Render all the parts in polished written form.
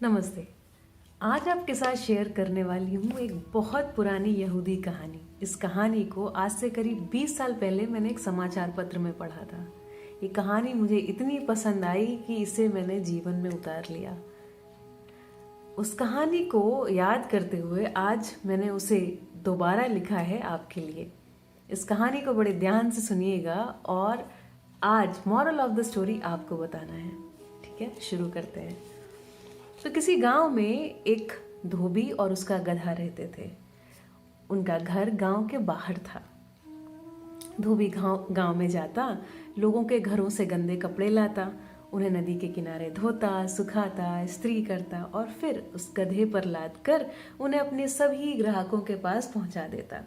नमस्ते। आज आपके साथ शेयर करने वाली हूँ एक बहुत पुरानी यहूदी कहानी। इस कहानी को आज से करीब 20 साल पहले मैंने एक समाचार पत्र में पढ़ा था। ये कहानी मुझे इतनी पसंद आई कि इसे मैंने जीवन में उतार लिया। उस कहानी को याद करते हुए आज मैंने उसे दोबारा लिखा है आपके लिए। इस कहानी को बड़े ध्यान से सुनिएगा और आज मॉरल ऑफ द स्टोरी आपको बताना है। ठीक है, शुरू करते हैं। तो किसी गांव में एक धोबी और उसका गधा रहते थे। उनका घर गांव के बाहर था। धोबी गांव में जाता, लोगों के घरों से गंदे कपड़े लाता, उन्हें नदी के किनारे धोता, सुखाता, इस्त्री करता और फिर उस गधे पर लाद कर उन्हें अपने सभी ग्राहकों के पास पहुंचा देता।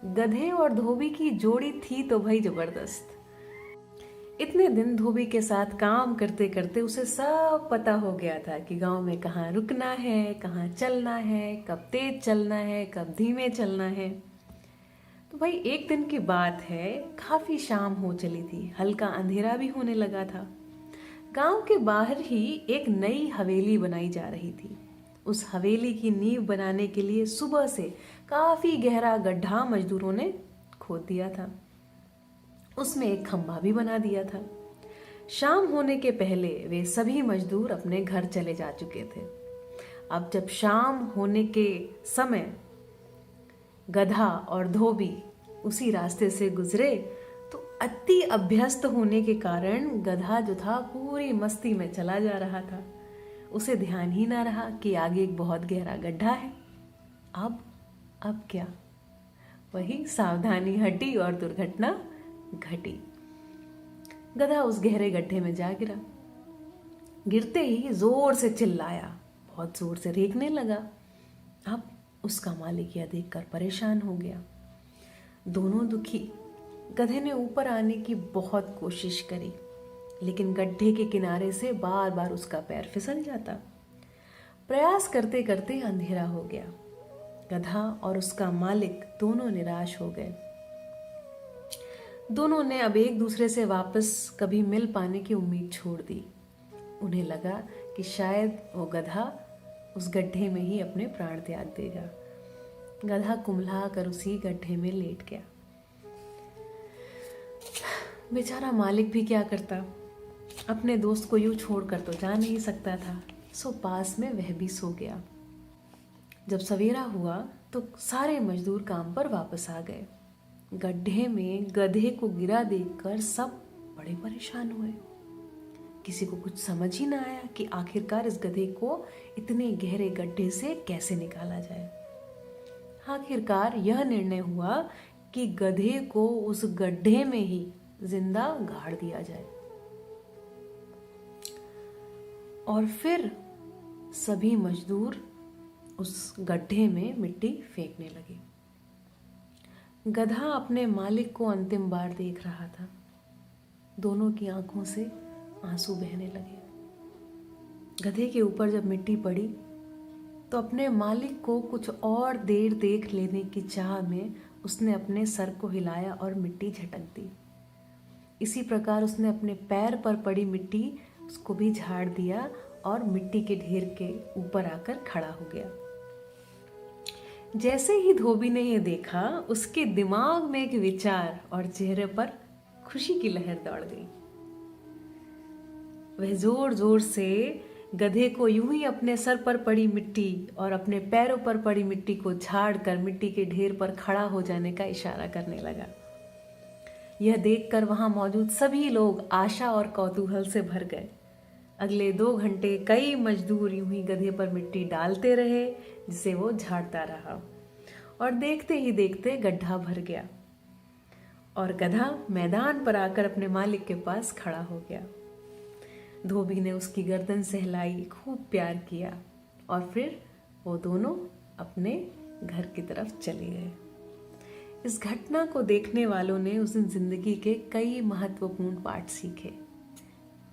गधे और धोबी की जोड़ी थी तो भाई जबरदस्त। इतने दिन धोबी के साथ काम करते करते उसे सब पता हो गया था कि गांव में कहाँ रुकना है, कहाँ चलना है, कब तेज चलना है, कब धीमे चलना है। तो भाई एक दिन की बात है, काफी शाम हो चली थी, हल्का अंधेरा भी होने लगा था। गांव के बाहर ही एक नई हवेली बनाई जा रही थी। उस हवेली की नींव बनाने के लिए सुबह से काफी गहरा गड्ढा मजदूरों ने खोद दिया था। उसमें एक खंभा भी बना दिया था। शाम होने के पहले वे सभी मजदूर अपने घर चले जा चुके थे। अब जब शाम होने के समय गधा और धोबी उसी रास्ते से गुजरे तो अति अभ्यस्त होने के कारण गधा जो था पूरी मस्ती में चला जा रहा था। उसे ध्यान ही ना रहा कि आगे एक बहुत गहरा गड्ढा है। अब क्या? वही सावधानी हटी और दुर्घटना घटी। गधा उस गहरे गड्ढे में जा गिरा। गिरते ही जोर से चिल्लाया, बहुत जोर से रेंगने लगा। अब उसका मालिक यह देखकर परेशान हो गया। दोनों दुखी। गधे ने ऊपर आने की बहुत कोशिश करी, लेकिन गड्ढे के किनारे से बार बार उसका पैर फिसल जाता। प्रयास करते करते अंधेरा हो गया। गधा और उसका मालिक दोनों निराश हो गए। दोनों ने अब एक दूसरे से वापस कभी मिल पाने की उम्मीद छोड़ दी। उन्हें लगा कि शायद वो गधा उस गड्ढे में ही अपने प्राण त्याग देगा। गधा कुम्हला कर उसी गड्ढे में लेट गया। बेचारा मालिक भी क्या करता, अपने दोस्त को यूं छोड़कर तो जा नहीं सकता था, सो पास में वह भी सो गया। जब सवेरा हुआ तो सारे मजदूर काम पर वापस आ गए। गड्ढे में गधे को गिरा देखकर सब बड़े परेशान हुए। किसी को कुछ समझ ही ना आया कि आखिरकार इस गधे को इतने गहरे गड्ढे से कैसे निकाला जाए। आखिरकार यह निर्णय हुआ कि गधे को उस गड्ढे में ही जिंदा गाड़ दिया जाए। और फिर सभी मजदूर उस गड्ढे में मिट्टी फेंकने लगे। गधा अपने मालिक को अंतिम बार देख रहा था। दोनों की आंखों से आंसू बहने लगे। गधे के ऊपर जब मिट्टी पड़ी तो अपने मालिक को कुछ और देर देख लेने की चाह में उसने अपने सर को हिलाया और मिट्टी झटक दी। इसी प्रकार उसने अपने पैर पर पड़ी मिट्टी उसको भी झाड़ दिया और मिट्टी के ढेर के ऊपर आकर खड़ा हो गया। जैसे ही धोबी ने यह देखा, उसके दिमाग में एक विचार और चेहरे पर खुशी की लहर दौड़ गई। वह जोर जोर से गधे को यूं ही अपने सर पर पड़ी मिट्टी और अपने पैरों पर पड़ी मिट्टी को झाड़ कर मिट्टी के ढेर पर खड़ा हो जाने का इशारा करने लगा। यह देखकर वहां मौजूद सभी लोग आशा और कौतूहल से भर गए। अगले 2 घंटे कई मजदूर यूं ही गधे पर मिट्टी डालते रहे, जिसे वो झाड़ता रहा, और देखते ही देखते गड्ढा भर गया और गधा मैदान पर आकर अपने मालिक के पास खड़ा हो गया। धोबी ने उसकी गर्दन सहलाई, खूब प्यार किया और फिर वो दोनों अपने घर की तरफ चले गए। इस घटना को देखने वालों ने उस दिन जिंदगी के कई महत्वपूर्ण पाठ सीखे।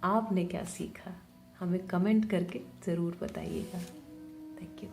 आपने क्या सीखा? हमें कमेंट करके ज़रूर बताइएगा। Thank you.